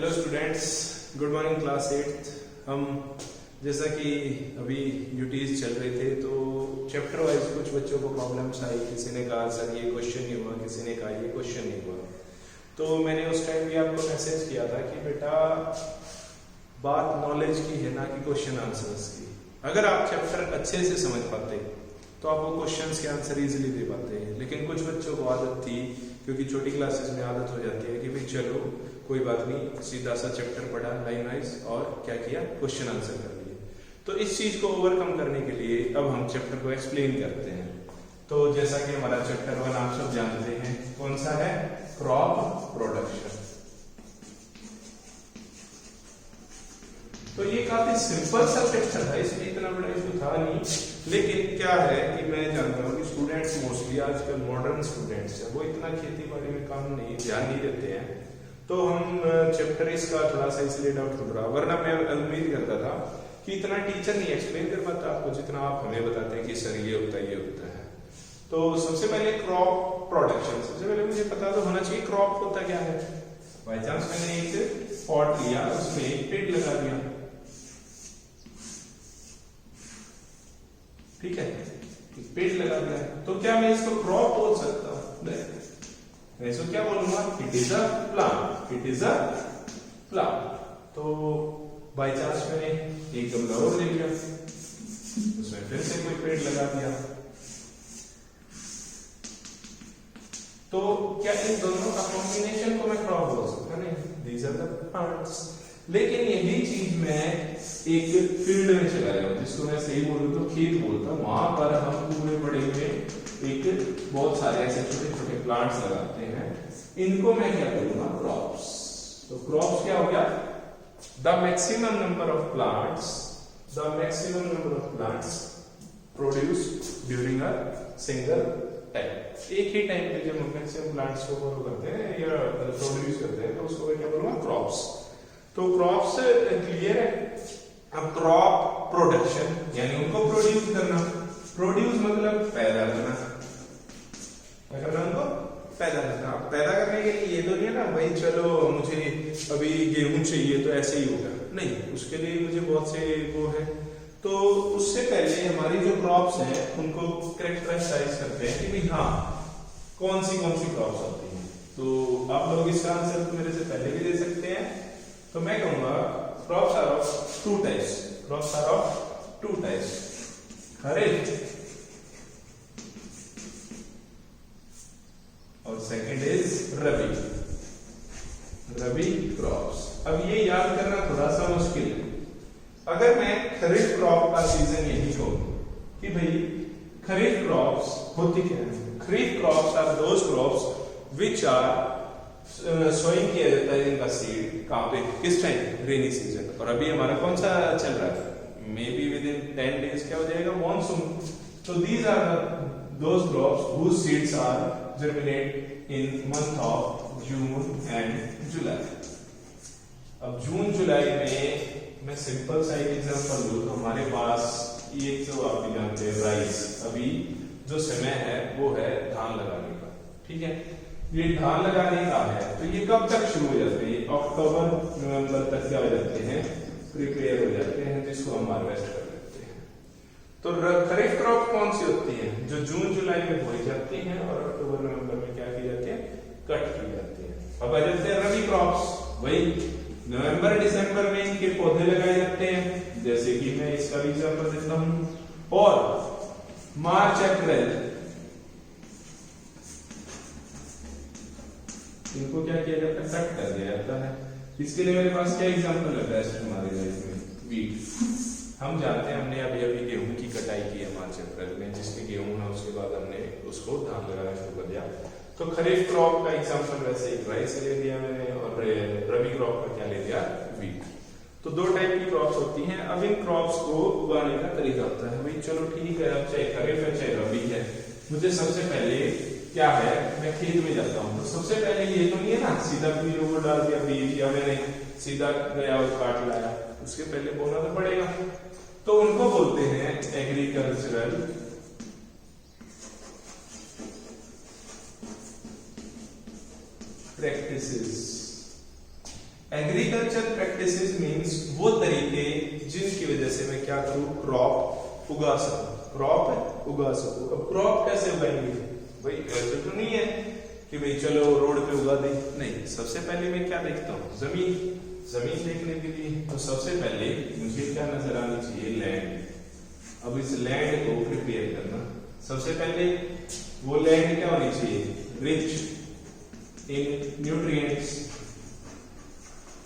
Hello students, good morning class 8। हम जैसा कि अभी यूटीज चल रहे थे तो चैप्टर वाइज कुछ बच्चों को प्रॉब्लम्स आई। किसी ने कहा सर ये क्वेश्चन नहीं हुआ, किसी ने कहा ये क्वेश्चन नहीं हुआ। तो मैंने उस टाइम भी आपको मैसेज किया था कि बेटा बात नॉलेज की है, ना कि क्वेश्चन आंसर्स की। अगर आप चैप्टर अच्छे से समझ पाते तो आप वो क्वेश्चंस के आंसर इजीली दे पाते हैं। लेकिन कुछ बच्चों को आदत थी, क्योंकि छोटी क्लासेस में आदत हो जाती है कि भाई चलो कोई बात नहीं, सीधा सा चैप्टर पढ़ा लाइन वाइज और क्या किया, क्वेश्चन आंसर कर लिए। तो इस चीज को ओवरकम करने के लिए अब हम चैप्टर को एक्सप्लेन करते हैं। तो जैसा कि हमारा चैप्टर 1 आप सब जानते हैं, कौन सा है? Crop production. तो ये काफी सिंपल सा चैप्टर था, इसमें इतना बड़ा इशू था नहीं। लेकिन क्या है कि मैं जानता हूँ कि स्टूडेंट्स मोस्टली आजकल मॉडर्न स्टूडेंट्स हैं, वो इतना खेती बाड़ी में काम नहीं, ध्यान नहीं देते हैं। तो हम चैप्टर इसका थोड़ा सा इसलिए डाउट हो रहा, वरना मैं उम्मीद करता था कि इतना टीचर नहीं एक्सप्लेन कर पाता आपको जितना आप हमें बताते हैं कि सर ये होता है, ये होता है। तो सबसे पहले क्रॉप प्रोडक्शन, सबसे पहले मुझे पता तो होना चाहिए क्रॉप होता क्या है। बाई चांस मैंने एक पॉट लिया, उसमें एक पेड़ लगा दिया, ठीक है, पेड़ लगा दिया, तो क्या मैं इसको क्रॉप बोल सकता हूँ? नहीं, मैं इसको क्या बोलूंगा? It is a plant, it is a plant. तो बाई चांस मैंने एक गमला और ले लिया, उसमें फिर से कोई पेड़ लगा दिया, तो क्या इन दोनों का कॉम्बिनेशन को मैं क्रॉप बोल सकता? नहीं, दीज आर द प्लांट्स। लेकिन यही चीज मैं एक फील्ड में चला जाऊं, जिसको मैं सही बोलूं तो खेत बोलता, वहां पर हम पूरे बड़े हुए एक बहुत सारे ऐसे छोटे छोटे प्लांट्स लगाते हैं, इनको मैं क्या करूंगा? क्रॉप्स। तो क्रॉप्स क्या हो गया? The maximum number of plants, the maximum number of plants produced during a single time. एक ही टाइम पे जब हम मैक्सिमम प्लांट्स को ग्रो करते हैं या प्रोड्यूस करते हैं तो उसको मैं क्या बोलूंगा? क्रॉप्स। तो क्रॉप्स क्लियर है। अब क्रॉप प्रोडक्शन यानी उनको प्रोड्यूस करना। प्रोड्यूस मतलब पैदा करना, क्या करना? उनको पैदा करना। पैदा करने के लिए ये तो नहीं है ना भाई चलो मुझे अभी गेहूं चाहिए तो ऐसे ही होगा, नहीं, उसके लिए मुझे बहुत से वो है। तो उससे पहले हमारी जो क्रॉप्स हैं उनको कैरेक्टराइज करते हैं कि भाई हाँ कौन सी क्रॉप्स होती हैं। तो आप लोग इसका आंसर तो मेरे से पहले भी दे सकते हैं। तो मैं कहूंगा crops are of two types, crops are of two types, kharif और सेकंड इज रबी क्रॉप्स। अब ये याद करना थोड़ा सा मुश्किल है। अगर मैं खरीफ क्रॉप का सीजन यही कहूं कि भाई खरीफ क्रॉप्स होती क्या है? Kharif crops are those crops which are sowing किया जाता है इनका सीड कहां पे, किस टाइम? Rainy season. और अभी हमारा कौन सा चल रहा है? Maybe within 10 days क्या हो जाएगा? मॉनसून। तो these are those crops whose seeds are germinate in month of June and July. अब जून जुलाई में मैं सिंपल सा एक एग्जांपल दूं तो हमारे पास ये तो आप भी जानते हैं राइस। अभी जो समय है वो है धान लगाने का, ठीक है। ये धान लगाने का है तो ये कब तक शुरू हो जाते हैं? अक्टूबर नवंबर तक क्या हो जाते हैं? प्रिपेयर हो जाते हैं, जिसको हम हार्वेस्ट कर लेते हैं। तो खरीफ क्रॉप कौन सी होती है? जो जून जुलाई में बोई जाती हैं और अक्टूबर नवंबर में क्या की जाती है? कट की जाती है। अब आ जाते हैं रबी क्रॉप्स, वही नवंबर दिसंबर में इनके पौधे लगाए जाते हैं, जैसे कि मैं इसका भी एग्जांपल देता हूं। और मार्च अप्रैल इनको क्या किया जाता है? कट कर दिया जाता है। इसके लिए मेरे पास क्या एग्जांपल है बेस्ट हमारी लाइफ में? वीट। हम जानते हैं हमने अभी अभी गेहूं की कटाई की है मार्च अप्रैल में, जिसके गेहूं है उसके बाद हमने उसको धान लगाना शुरू कर दिया। तो खरीफ क्रॉप का एग्जांपल वैसे ही राइस ले लिया मैंने, और रबी क्रॉप का क्या ले लिया? वीट। तो दो टाइप की क्रॉप्स होती हैं। अब इन क्रॉप्स को उगाने का तरीका होता है, भाई चलो ठीक है, अब चाहे खरीफ है चाहे रबी है, मुझे सबसे पहले क्या है, मैं खेत में जाता हूं। तो सबसे पहले ये तो नहीं है ना सीधा बीज वो डाल दिया बीज, या मैंने सीधा गया और काट लाया, उसके पहले बोना तो पड़ेगा। तो उनको बोलते हैं agricultural practices. Agriculture practices means वो तरीके जिनकी वजह से मैं क्या करूं, क्रॉप उगा सकूं, क्रॉप उगा सकूं। अब क्रॉप कैसे उगाएंगे भाई, ऐसे तो नहीं है कि भाई चलो रोड पे उगा दे, नहीं। सबसे पहले मैं क्या देखता हूँ, जमीन। जमीन देखने के लिए तो सबसे पहले मुझे क्या नजर आनी चाहिए, लैंड। अब इस लैंड को प्रिपेयर करना, सबसे पहले वो लैंड क्या होनी चाहिए, रिच इन न्यूट्रिएंट्स।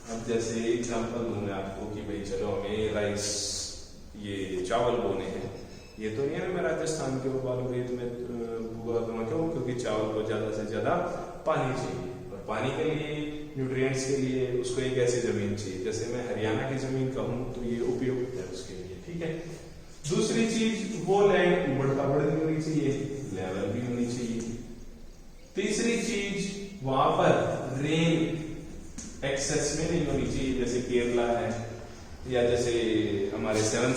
अब जैसे एग्जांपल दूं मैं आपको कि भाई चलो हमें राइस, ये चावल बोने हैं, ये तो नहीं है मैं राजस्थान के बालू खेत में उगा दूंगा, क्यों, क्योंकि चावल को ज्यादा से ज्यादा पानी चाहिए, और पानी के लिए, न्यूट्रिएंट्स के लिए उसको एक ऐसी जमीन चाहिए, जैसे मैं हरियाणा की जमीन का हूं तो ये उपयुक्त है उसके लिए, ठीक है। दूसरी चीज, वो लैंड उबड़ खाबड़ नहीं होनी चाहिए, लेवल भी होनी चाहिए। तीसरी चीज, वहां पर रेन एक्सेस में नहीं होनी चाहिए, जैसे केरला है या जैसे हमारे 7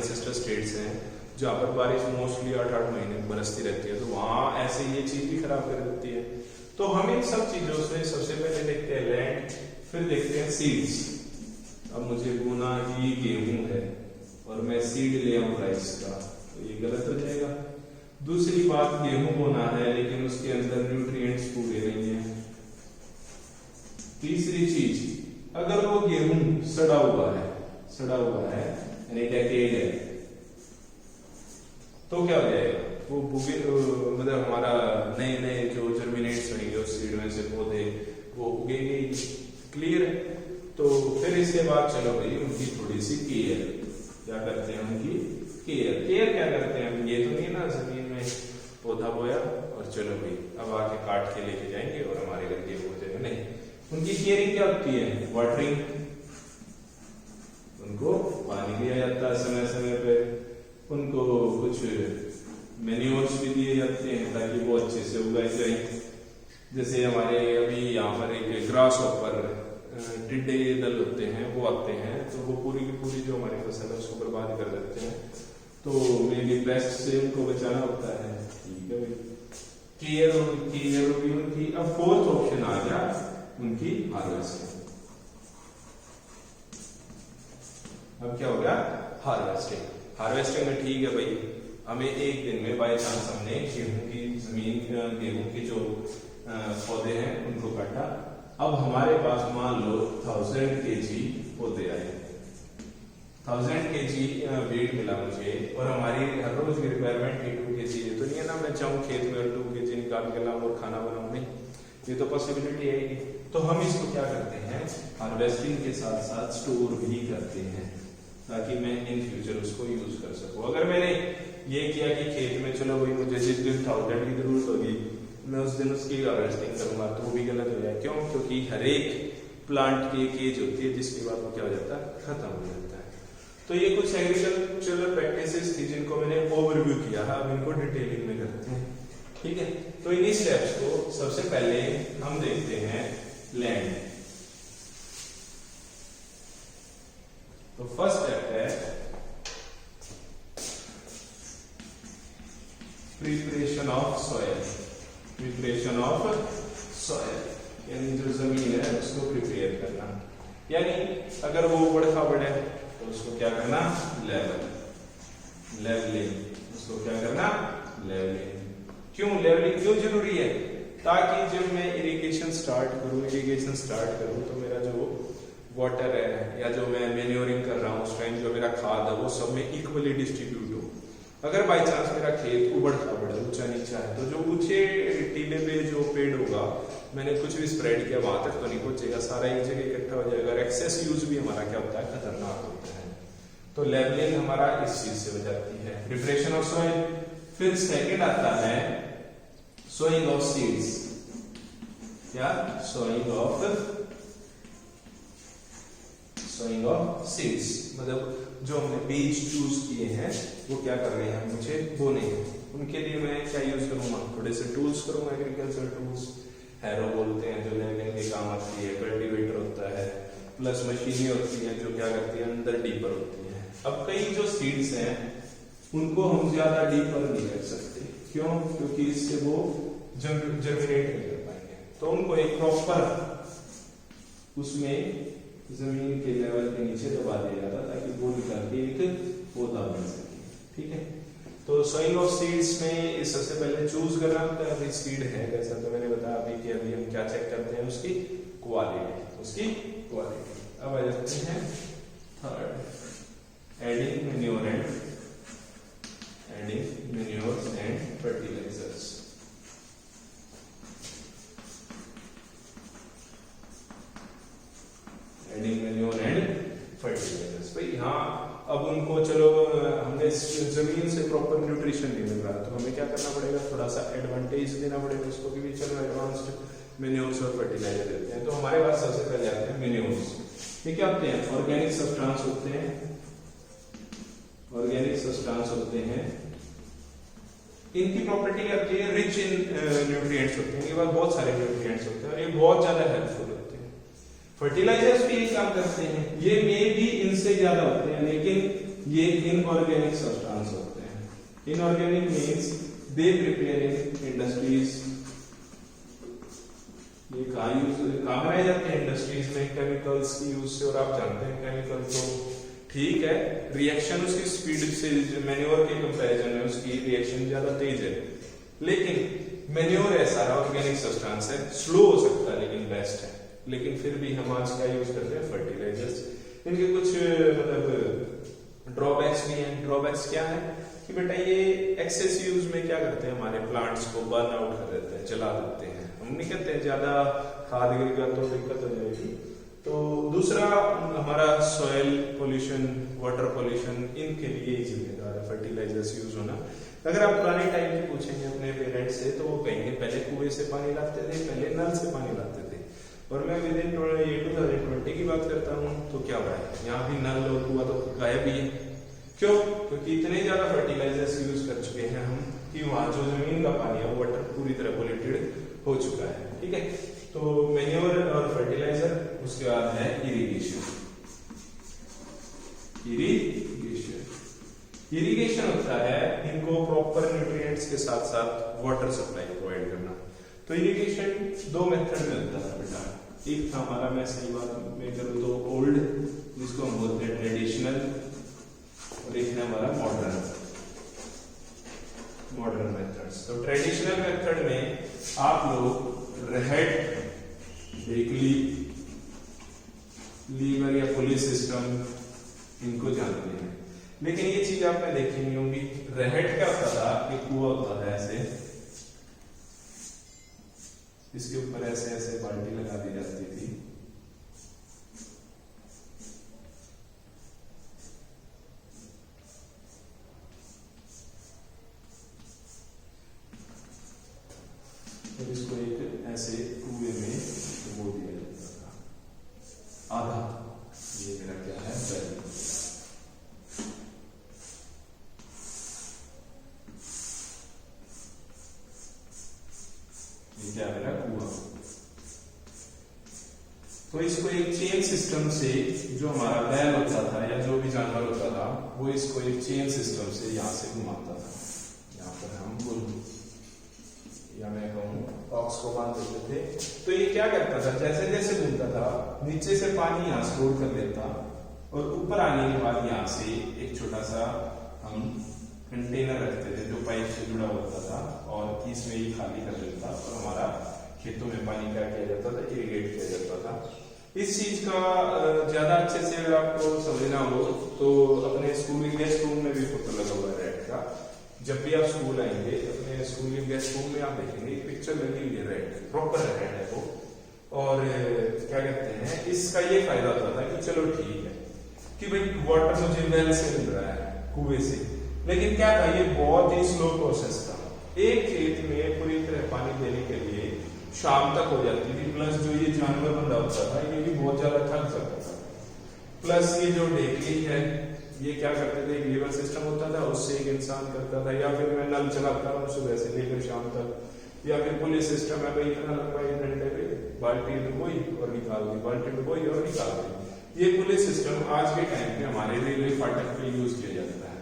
सिस्टर स्टेट्स हैं जहाँ पर बारिश मोस्टली 8-8 महीने बरसती रहती है, तो वहां ऐसे ये चीज भी खराब कर देती है। तो हम इन सब चीजों से सबसे पहले देखते हैं लैंड, फिर देखते हैं सीड्स। अब मुझे बोना ये गेहूं है और मैं सीड ले आऊं राइस का, तो ये गलत हो जाएगा। दूसरी बात, गेहूं बोना है लेकिन उसके अंदर न्यूट्रिएंट्स पूरे नहीं है। तीसरी चीज, अगर वो गेहूं सड़ा हुआ है यानी डेकेड है, तो क्या हो जाएगा, वो मतलब हमारा नए नए जो जर्मिनेट्स होंगे उस सीड में से पौधे वो उगेंगे, क्लियर है। तो फिर इसके बाद चलो भाई उनकी थोड़ी सी केयर, क्या करते हैं उनकी केयर क्या करते हैं हम, ये तो नहीं ना जमीन में पौधा बोया और चलो भाई अब आके काट के लेके जाएंगे और हमारे घर के हो जाएगा, नहीं। उनकी केयरिंग क्या होती है, वाटरिंग, उनको पानी दिया जाता है समय समय पे, उनको कुछ मैन्योर्स भी दिए जाते हैं ताकि वो अच्छे से उगाए जाए। जैसे हमारे अभी यहाँ पर एक ग्रास हॉपर टिड्डे दल होते हैं, वो आते हैं तो वो पूरी की पूरी जो हमारी फसल है उसको बर्बाद कर देते हैं, तो मेरी पेस्ट से उनको बचाना होता है, ठीक है भाई। केयर होगी उनकी। अब फोर्थ ऑप्शन आ गया उनकी हार्वेस्टिंग। अब क्या हो गया, हार्वेस्टिंग में ठीक है भाई, हमें एक दिन में बाय चांस हमने गेहूं की जमीन, गेहूं के जो पौधे हैं उनको काटा। अब हमारे पास मान लो 1000 kg पौधे आए, 1000 kg वेट मिला मुझे, और हमारी हर रोज की रिक्वायरमेंट 2 kg है, तो नहीं है ना मैं चाहूँ खेत में 2 kg निकाल के लाऊं और खाना बनाऊं, नहीं, ये तो पॉसिबिलिटी है ही। तो हम इसको क्या करते हैं, हार्वेस्टिंग के साथ साथ स्टोर भी करते हैं ताकि मैं इन फ्यूचर उसको यूज कर सकूं। अगर मैंने ये किया कि खेत में चलो भाई मुझे जिस दिन 1000 की जरूरत होगी मैं उस दिन उसकी हार्वेस्टिंग करूंगा, तो वो भी गलत हो जाए, क्यों, क्योंकि हर एक प्लांट की एक एज होती है जिसके बाद वो क्या हो जाता है, खत्म हो जाता है। तो ये कुछ एग्रीकल्चरल प्रैक्टिसेस थी जिनको मैंने ओवरव्यू किया है, अब इनको डिटेलिंग में करते हैं, ठीक है। तो इन्हीं स्टेप्स को सबसे पहले हम देखते हैं लैंड। तो फर्स्ट स्टेप है प्रिपरेशन ऑफ सॉइल, यानी जो जमीन है उसको प्रिपेयर करना, यानी अगर वो बड़ा है तो उसको क्या करना, लेवलिंग, उसको क्या करना, लेवलिंग। क्यों लेवलिंग क्यों जरूरी है, ताकि जब मैं इरिगेशन स्टार्ट करूं तो मेरा जो वाटर है या जो मैं मैन्योरिंग कर रहा हूं उस टाइम जो मेरा खाद है वो सब में इक्वली डिस्ट्रीब्यूट हो। अगर बाई चांस मेरा खेत उबड़ खाबड़ है, ऊंचा नीचा है, तो जो ऊंचे टीले पे जो पेड़ होगा मैंने कुछ भी स्प्रेड किया वहां तक तो नहीं पहुंचेगा, सारा एक जगह इकट्ठा हो जाएगा, एक्सेस यूज भी हमारा क्या होता है, खतरनाक होता है। तो लेवलिंग हमारा इस चीज से हो जाती है, प्रिपरेशन ऑफ सॉइल। फिर सेकेंड आता है सोइंग ऑफ सीड्स, क्या, सोइंग ऑफ सीड्स, मतलब जो हमने बीज चूज किए हैं वो क्या कर रहे हैं, मुझे बोने हैं, उनके लिए मैं क्या यूज करूंगा, थोड़े से टूल्स करूंगा, एग्रीकल्चर टूल्स, हैरो बोलते हैं जो लेवलिंग के काम आती है, कल्टीवेटर होता है, प्लस मशीनें होती हैं जो क्या करती है, अंदर डीपर होती है। अब कई जो सीड्स हैं उनको हम ज्यादा डीपर नहीं कर सकते, क्यों, क्योंकि इससे वो जर्मिनेट नहीं कर पाएंगे, तो उनको एक प्रॉपर उसमें जमीन के लेवल के नीचे दबा दिया जाता ताकि वो निकल के एक पौधा बन सके। ठीक है, तो सोइंग ऑफ सीड्स में इस सबसे पहले चूज करना होता है सीड है कैसा, तो मैंने बताया अभी कि अभी हम क्या चेक करते हैं उसकी क्वालिटी। अब आ जाते हैं third, adding manure and fertilisers. Adding manure and fertilisers, भाई हाँ अब उनको चलो हमने जमीन से प्रॉपर न्यूट्रिशन नहीं मिल रहा तो हमें क्या करना पड़ेगा, थोड़ा सा एडवांटेज देना पड़ेगा उसको कि चलो एडवांस्ड मैन्योर्स और फर्टिलाइजर देते हैं। तो हमारे पास सबसे पहले आते हैं मैन्योर्स। ये क्या होते हैं, ऑर्गेनिक सब्सटेंस होते हैं। इनकी प्रॉपर्टी क्या होती है, रिच इन न्यूट्रिएंट्स होते हैं, इनके पास बहुत सारे न्यूट्रिएंट्स होते हैं और ये बहुत ज्यादा हेल्पफुल होते हैं। फर्टिलाइजर्स भी यही काम करते हैं, ये मे भी इनसे ज्यादा होते हैं लेकिन ये इनऑर्गेनिक सब्सटेंस होते हैं। Inorganic means they prepare in industries. ये कहाँ बनाए जाते हैं, इंडस्ट्रीज में केमिकल्स की यूज से। और आप जानते हैं केमिकल तो ठीक है, रिएक्शन उसकी स्पीड से मैन्योर के कंपैरिजन में उसकी रिएक्शन ज्यादा तेज है, लेकिन मैन्योर ऐसा ऑर्गेनिक सब्सटेंस है, स्लो हो सकता है लेकिन बेस्ट है। लेकिन फिर भी हम आज क्या यूज करते हैं, फर्टिलाइजर्स। इनके कुछ मतलब ड्रॉबैक्स भी हैं। ड्रॉबैक्स क्या है कि बेटा ये एक्सेस यूज में क्या करते हैं, हमारे प्लांट्स को बर्न आउट कर देते हैं, जला देते हैं। हम नहीं कहते हैं ज्यादा खाद गिरेगा तो दिक्कत हो जाएगी। तो दूसरा हमारा सॉइल पोल्यूशन, वाटर पोल्यूशन, इनके लिए ही जिम्मेदार है फर्टिलाइजर्स यूज होना। अगर आप पुराने टाइम की पूछेंगे अपने पेरेंट्स से तो वो कहेंगे पहले कुएं से पानी लाते थे, पहले नल से पानी लाते थे। और मैं विद इन 2020 की बात करता हूँ तो क्या हुआ है, यहाँ भी नल और कुआं तो गायब ही है। क्यों? क्योंकि इतने ज्यादा फर्टिलाइजर्स यूज कर चुके हैं हम कि वहां जो जमीन का पानी है वो वाटर पूरी तरह पोल्यूटेड हो चुका है। ठीक है, तो मैन्योर और फर्टिलाइजर, उसके बाद है इरिगेशन। इरिगेशन होता है इनको प्रॉपर न्यूट्रिएंट्स के साथ साथ वाटर सप्लाई प्रोवाइड करना। तो इरिगेशन दो मेथड में होता है बेटा। एक था हमारा, मैं सही बात में करूँ तो ओल्ड, जिसको हम बोलते हैं ट्रेडिशनल, और एक है हमारा मॉडर्न मेथड्स। तो ट्रेडिशनल मेथड में आप लोग रेहेड, बेकली, लीवर या पुली सिस्टम इनको जानते हैं। लेकिन ये चीज आपने देखी नहीं होगी। रेहेड क्या होता था, एक कुआं होता था ऐसे, इसके ऊपर ऐसे ऐसे बाल्टी लगा दी जाती थी। और इसको एक ऐसे कुएं में डुबो दिया जाता था आधा। ये मेरा क्या है, बैल। ये क्या मेरा कुआं। तो इसको एक चेन सिस्टम से, जो हमारा बैल होता था या जो भी जानवर होता था, वो इसको एक चेन सिस्टम से यहां से घुमाता था। यहाँ पर हम बुल या मैं कहूँ ऑक्स को बांध देते थे। तो ये क्या करता था, जैसे जैसे घूमता था नीचे से पानी यहाँ स्टोर कर लेता और ऊपर आने के बाद यहाँ से एक छोटा सा हम कंटेनर रखते थे जो पाइप से जुड़ा होता था और इसमें ही खाली कर देता और हमारा खेतों में पानी क्या किया जाता था, इरिगेट किया जाता था। इस चीज का ज्यादा अच्छे से अगर आपको समझना हो तो अपने स्कूल गेस्ट रूम में भी फोटो लगा हुआ है रेड का। जब भी आप स्कूल आएंगे, अपने स्कूल के गेस्ट रूम में आप देखेंगे एक पिक्चर लगी हुई है रेड, प्रॉपर रेड है वो। और क्या कहते हैं, इसका ये फायदा होता था कि चलो ठीक है कि भाई वाटर मुझे वेल से मिल रहा है, कुएं से, लेकिन क्या था, ये बहुत ही स्लो प्रोसेस था। एक खेत में पूरी तरह पानी देने के लिए शाम तक हो जाती थी। प्लस जो ये जानवर बंदा होता था ये भी बहुत ज्यादा थक सकता था। प्लस ये जो ढेकी है ये क्या करते थे, एक लीवर सिस्टम होता था, उससे एक इंसान करता था, या फिर मैं नल चलाता हूँ सुबह से लेकर शाम तक, या फिर पुलिस सिस्टम है भाई इतना लंबा 1 घंटे पे बाल्टी डुबोई और निकाल दी, बाल्टी डुबोई और निकाल दी। ये पुलिस सिस्टम आज के टाइम पे हमारे रेलवे फाटक पे यूज किया जाता है।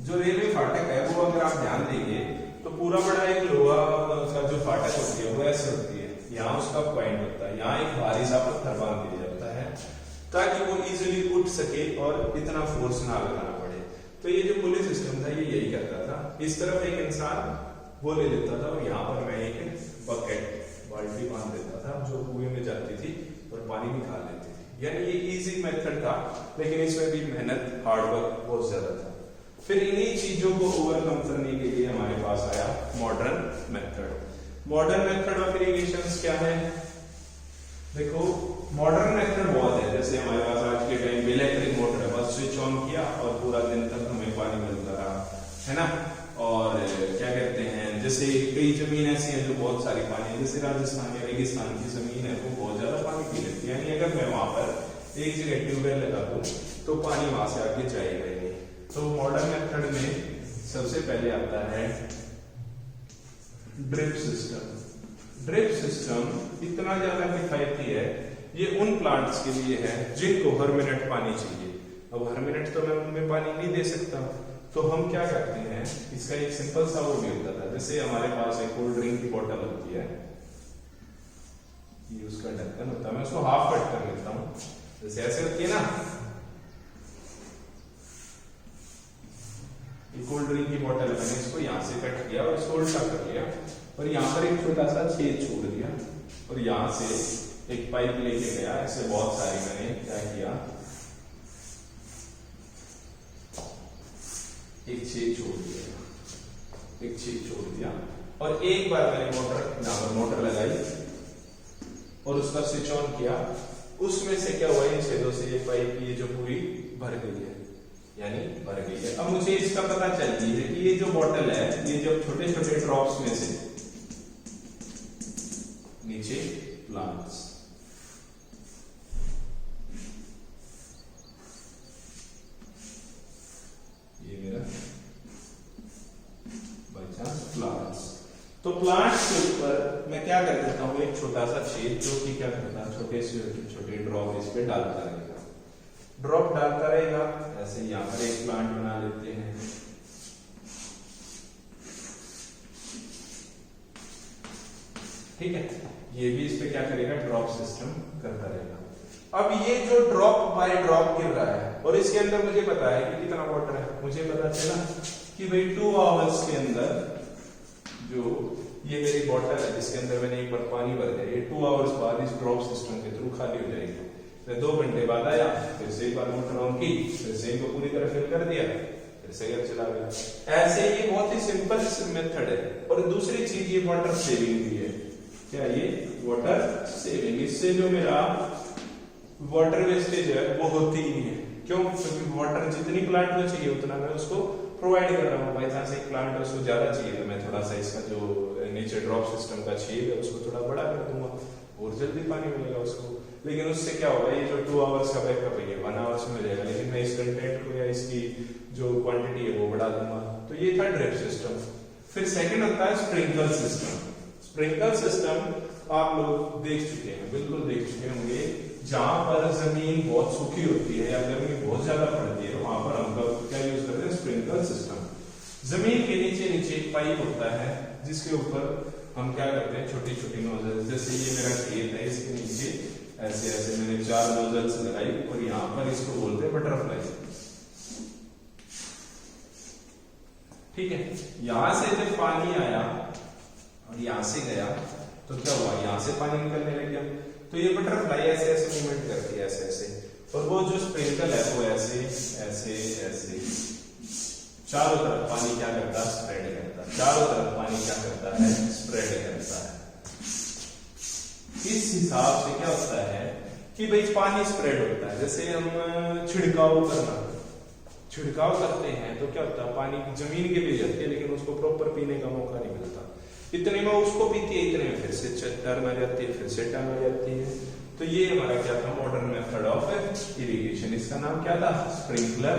जो रेलवे फाटक है वो अगर आप ध्यान देंगे तो पूरा बड़ा एक लोहा का जो फाटक होती है वो ऐसे होती है, यहाँ उसका पॉइंट होता है, यहाँ एक भारी सा पत्थर बांध दिया जाता है ताकि वो इजीली उठ सके और इतना फोर्स ना लगाना पड़े। तो ये जो पुली सिस्टम था ये यही करता था। इस तरफ एक इंसान वो ले लेता था और यहाँ पर मैं एक बकेट बाल्टी बांध देता था जो कुएं में जाती थी और पानी निकाल लेती थी। यानी ये इजी मेथड था, लेकिन इसमें भी मेहनत, हार्डवर्क बहुत ज्यादा था। फिर इन्हीं चीजों को ओवरकम करने के लिए हमारे पास आया modern method. Modern method of irrigation क्या है? देखो मॉडर्न मेथड बहुत है। जैसे हमारे पास आज के टाइम इलेक्ट्रिक मोटर है, बस स्विच ऑन किया और पूरा दिन तक हमें पानी मिलता रहा, है ना। और क्या कहते हैं, जैसे कई जमीन ऐसी है जो बहुत सारी पानी है, जैसे राजस्थान या रेगिस्तान की जमीन है वो बहुत ज्यादा पानी पी लेती है। यानी अगर मैं वहां पर एक जगह ट्यूबवेल लगा दूं तो पानी वहां से आगे जाएगा ही नहीं। तो मॉडर्न मेथड में सबसे पहले आता है ड्रिप सिस्टम। ड्रिप सिस्टम इतना ज्यादा किफायती है, ये उन प्लांट्स के लिए है जिनको हर मिनट पानी चाहिए। अब हर मिनट तो मैं उनमें पानी नहीं दे सकता, तो हम क्या करते हैं, इसका एक सिंपल सा वो भी होता था। जैसे हमारे पास एक कोल्ड ड्रिंक की बोतल होती है, ये उसका ढक्कन होता है, मैं उसको हाफ कट कर लेता हूं, जैसे ऐसे होती है ना, ये कोल्ड ड्रिंक की बोतल है, मैंने इसको यहां से कट किया और इसको उल्टा कर लिया और यहां पर एक छोटा सा छेद छोड़ दिया और यहां से एक पाइप लेके गया, ऐसे बहुत सारी मैंने क्या किया, एक छेद छोड़ दिया, एक छेद छोड़ दिया और एक बार मैंने यहां पर मोटर लगाई और उसका स्विच ऑन किया। उसमें से क्या हुआ, इन छेदों से ये पाइप ये जो पूरी भर गई है, यानी भर गई है। अब मुझे इसका पता चल गई है कि ये जो बॉटल है, ये जब छोटे छोटे ड्रॉप्स में से नीचे प्लांट्स, ये मेरा बचा प्लांट्स, तो प्लांट्स के ऊपर मैं क्या कर देता हूं, एक छोटा सा छेद जो कि क्या करता है, छोटे से छोटे ड्रॉप इस पे डालता रहेगा, ड्रॉप डालता रहेगा। ऐसे यहां पर एक प्लांट बना लेते हैं, ठीक है, ये भी इस पे क्या करेगा, ड्रॉप सिस्टम करता रहेगा। अब ये जो ड्रॉप बाय ड्रॉप गिर रहा है और इसके अंदर मुझे पता है कि कितना वाटर है, मुझे पता चला कि भाई 2 आवर्स के अंदर जो ये मेरी बॉटल है जिसके अंदर मैंने एक बार पानी भर दिया, ये 2 आवर्स बाद इस ड्रॉप सिस्टम के थ्रू खाली हो जाएगी। मैं 2 घंटे बाद आया, फिर से एक बार मोटर ऑन की, फिर से इनको पूरी तरह फिल कर दिया, फिर से घर चला गया। ऐसे ये बहुत ही सिंपल मेथड है। और दूसरी चीज ये वाटर सेविंग भी है। क्या ये वाटर सेविंग, इससे जो मेरा वाटर वेस्टेज है वो होती ही है। क्यों? क्योंकि वाटर जितनी प्लांट को चाहिए उतना मैं उसको प्रोवाइड कर रहा हूँ। बाई चांस एक प्लांट उसको ज्यादा चाहिए तो मैं थोड़ा सा इसका जो नीचे ड्रॉप सिस्टम का छेद है उसको थोड़ा बड़ा कर दूंगा और जल्दी पानी मिलेगा उसको। लेकिन उससे क्या होगा, ये जो 2 आवर्स का बैकअप है ये 1 आवर्स में मिलेगा, लेकिन मैं इस कंटेंट को या इसकी जो क्वांटिटी है वो बढ़ा दूंगा। तो ये था ड्रिप सिस्टम। फिर सेकंड होता है स्प्रिंकलर सिस्टम। स्प्रिंकलर सिस्टम आप लोग देख चुके हैं, बिल्कुल देख चुके होंगे। जहां पर जमीन बहुत सूखी होती है या गर्मी बहुत ज्यादा पड़ती है वहां पर हम लोग क्या यूज करते हैं, स्प्रिंकलर सिस्टम। जमीन के नीचे नीचे एक पाइप होता है जिसके ऊपर हम क्या करते हैं, छोटी छोटी नोजल, जैसे ये मेरा खेत है इसके नीचे ऐसे ऐसे मैंने 4 नोजल्स लगाई और यहाँ पर इसको बोलते हैं बटरफ्लाई। ठीक है, यहां से जब पानी आया और यहां से गया तो क्या हुआ, यहां से पानी निकलने लग गया। तो ये बटरफ्लाई ऐसे ऐसे मूवमेंट करती है, ऐसे ऐसे, और वो जो स्प्रिंकल है वो ऐसे ऐसे ऐसे चारों तरफ पानी क्या करता है, स्प्रेड करता है। चारों तरफ पानी क्या करता है, स्प्रेड करता है। इस हिसाब से क्या होता है कि भाई पानी स्प्रेड होता है। जैसे हम छिड़काव करते हैं तो क्या होता है, पानी जमीन के लिए जाती है लेकिन उसको प्रॉपर पीने का मौका नहीं मिलता। इतने में उसको पीती है, इतने में फिर से टर्न आ जाती है, फिर से टर्न आ जाती है। तो ये हमारा क्या था, मॉडर्न मेथड ऑफ इरिगेशन। इसका नाम क्या था, स्प्रिंकलर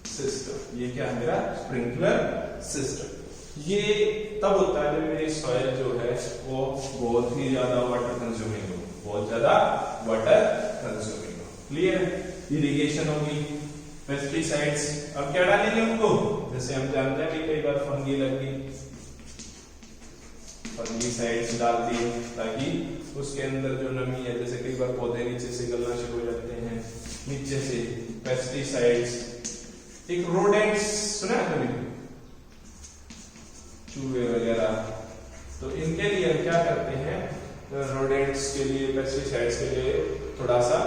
सिस्टम। ये क्या है मेरा, स्प्रिंकलर सिस्टम। ये तब होता है जब मेरी सॉइल जो है वो बहुत ही ज्यादा वाटर कंज्यूमिंग हो, बहुत ज्यादा वाटर कंज्यूमिंग हो। क्लियर, इरिगेशन होगी। पेस्टिसाइड्स अब क्या डालेंगे उनको, जैसे हम जानते हैं कि कई बार फंगी लग गई फंगीसाइड्स डाल दिए ताकि उसके अंदर जो नमी है, जैसे कई बार पौधे नीचे से गलना शुरू हो जाते हैं, नीचे से पेस्टिसाइड्स। एक रोडेंट्स सुना है कभी, चूहे वगैरह, तो इनके लिए हम क्या करते हैं, रोडेंट्स के लिए, पेस्टिसाइड्स के लिए थोड़ा सा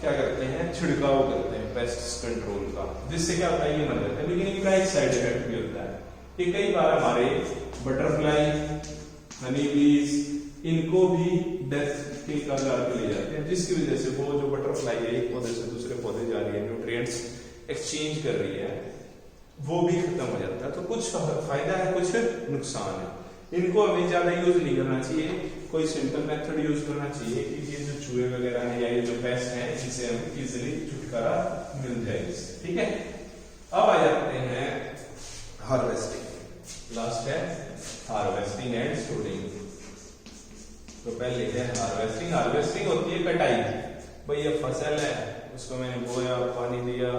क्या करते हैं, छिड़काव करते हैं पेस्ट कंट्रोल का, जिससे क्या होता है ये मर जाता है। लेकिन इनका एक साइड इफेक्ट भी होता है कि कई बार हमारे बटरफ्लाई, हनी बीज, इनको भी डेथ के कगार पे ले जाते हैं, जिसकी वजह से वो जो बटरफ्लाई है एक पौधे से दूसरे पौधे जा रही है, न्यूट्रिएंट्स एक्सचेंज कर रही है, वो भी खत्म हो जाता है। तो कुछ फायदा है, कुछ नुकसान है। इनको हमें ज्यादा यूज नहीं करना चाहिए, कोई सिंपल मेथड यूज करना चाहिए कि ये जो चूहे वगैरह हैं या ये जो पेस्ट हैं, इसे हम इजिली छुटकारा मिल जाए इससे, ठीक है। अब आ जाते हैं हार्वेस्टिंग, लास्ट है हार्वेस्टिंग एंड स्टोरिंग। तो पहले है हार्वेस्टिंग। हार्वेस्टिंग होती है कटाई। भाई ये फसल है, उसको मैंने बोया, पानी दिया,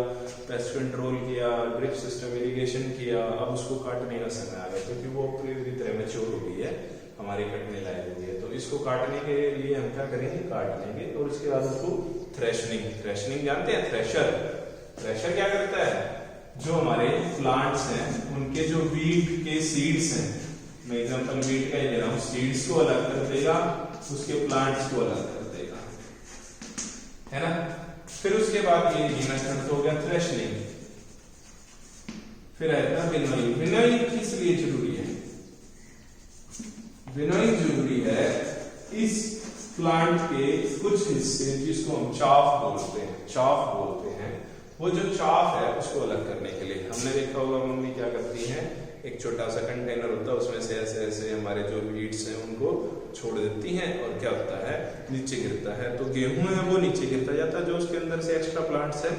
पेस्ट कंट्रोल किया, ड्रिप सिस्टम इरिगेशन किया, अब उसको काटने का समय आ गया क्योंकि वो पूरी तरह मैच्योर हो गई है, हमारी कटने लायक हो गई है। तो इसको काटने के लिए हम क्या करेंगे, काट लेंगे और उसके बाद उसको थ्रेशनिंग। थ्रेशनिंग जानते हैं, थ्रेशर। थ्रेशर क्या करता है, जो हमारे प्लांट्स हैं उनके जो वीट के सीड्स हैं, मैं एग्जांपल वीट का ही दे रहा हूँ, सीड्स को अलग कर देगा, उसके प्लांट्स को अलग कर देगा, है ना। फिर उसके बाद ये मेथड हो गया थ्रेशनिंग। फिर आएगा विनोइंग। विनोइंग किस लिए जरूरी है, विनोइंग जरूरी है इस प्लांट के कुछ हिस्से जिसको हम चाफ बोलते हैं, चाफ बोलते हैं, वो जो चाफ है उसको अलग करने के लिए। हमने देखा होगा मम्मी क्या करती हैं, एक छोटा सा कंटेनर होता है, उसमें से ऐसे ऐसे हमारे जो वीड्स हैं उनको छोड़ देती हैं और क्या होता है, नीचे गिरता है। तो गेहूं है वो नीचे गिरता जाता है, जो उसके अंदर से एक्स्ट्रा प्लांट्स है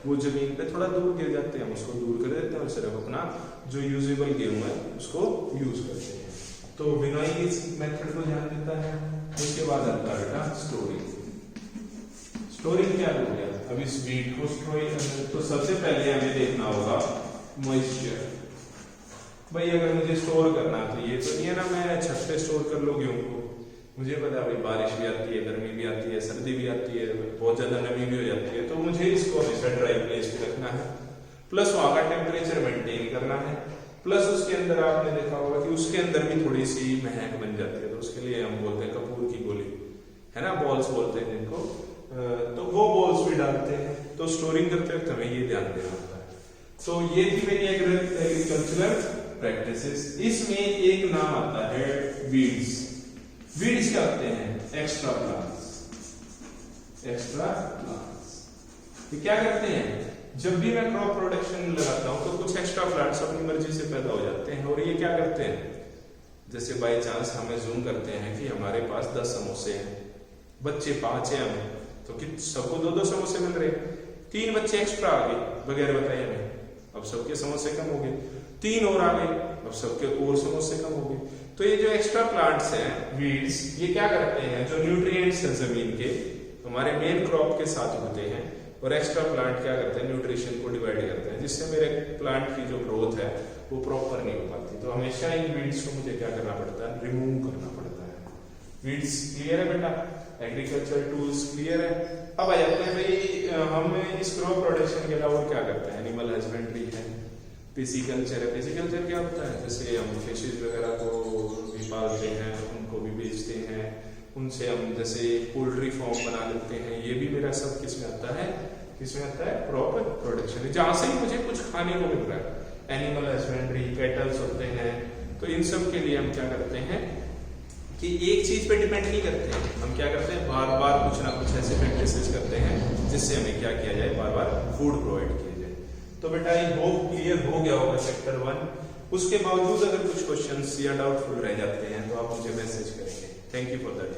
वो जमीन पे थोड़ा दूर गिर जाते हैं, हम उसको दूर कर देते हैं और सिर्फ अपना जो यूजेबल गेहूं है उसको यूज करते हैं। तो विनोइंग इस मेथड को ध्यान देता है। उसके बाद आता है स्टोरिंग। स्टोरिंग क्या हो गया, अब इस वीट को स्टोर, तो सबसे पहले हमें देखना होगा मॉइस्चर। भाई अगर मुझे स्टोर करना तो ये तो नहीं है ना मैं छत पे स्टोर कर लो गेहूं को, मुझे पता है भाई बारिश भी आती है, गर्मी भी आती है, सर्दी भी आती है, बहुत ज्यादा नमी भी हो जाती है, तो मुझे इसको हमेशा ड्राई प्लेस पे रखना है, प्लस वहां का टेम्परेचर मेंटेन करना है, प्लस उसके अंदर आपने देखा होगा कि उसके अंदर भी थोड़ी सी महक बन जाती है, तो उसके लिए हम बोलते हैं कपूर की गोली, है ना, बॉल्स बोलते हैं जिनको, तो वो बॉल्स भी डालते हैं। तो स्टोरिंग करते वक्त हमें ये ध्यान देना होता है। तो ये थी मेरी एग्रीकल्चरल प्रैक्टिसेस। इसमें एक नाम आता है वीड्स। वीड्स क्या होते हैं, एक्स्ट्रा प्लांट्स। एक्स्ट्रा प्लांट्स ये क्या करते हैं, जब भी मैं क्रॉप प्रोडक्शन लगाता हूं तो कुछ एक्स्ट्रा प्लांट्स अपनी मर्जी से पैदा हो जाते हैं, और ये क्या करते हैं, जैसे बाई चांस हमें जूम करते हैं कि हमारे पास 10 समोसे हैं, बच्चे 5 हैं हमें, तो कि सबको 2-2 समोसे मिल रहे हैं, 3 बच्चे एक्स्ट्रा आ गए बगैर बताए हमें, अब सबके समोसे कम हो गए, 3 और आ गए, अब सबके और समोसे कम हो गए। तो ये जो एक्स्ट्रा प्लांट्स हैं वीड्स, ये क्या करते हैं, जो न्यूट्रिएंट्स हैं जमीन के हमारे मेन क्रॉप के साथ होते हैं, और एक्स्ट्रा प्लांट क्या करते हैं, न्यूट्रिशन को डिवाइड करते हैं, जिससे मेरे प्लांट की जो ग्रोथ है वो प्रॉपर नहीं हो पाती। तो हमेशा इन वीड्स को मुझे क्या करना पड़ता है, रिमूव करना पड़ता है। वीड्स क्लियर है बेटा, एग्रीकल्चर टूल्स क्लियर है। अब आ जाते हैं भाई हम इस क्रॉप प्रोडक्शन के अलावा क्या करते हैं, एनिमल हस्बेंड्री है, पिसीकल्चर है। पिसीकल्चर क्या होता है, जैसे हम फिशेज वगैरह को भी पालते हैं, उनको भी बेचते हैं, उनसे हम जैसे पोल्ट्री फार्म बना लेते हैं, ये भी मेरा सब किसमें आता है, किसमें आता है, क्रॉप प्रोडक्शन, जहां से ही मुझे कुछ खाने को मिल रहा है। एनिमल हस्बेंड्री, कैटल्स होते हैं, तो इन सब के लिए हम क्या करते हैं कि एक चीज पे डिपेंड नहीं करते हैं, हम क्या करते हैं बार बार कुछ ना कुछ ऐसे प्रैक्टिसेस करते हैं जिससे हमें क्या किया जाए, बार बार फूड प्रोवाइड किया जाए। तो बेटा ये होप क्लियर हो गया होगा चैप्टर 1। उसके बावजूद अगर कुछ क्वेश्चंस या डाउटफुल रह जाते हैं तो आप मुझे मैसेज करेंगे। Thank you for that.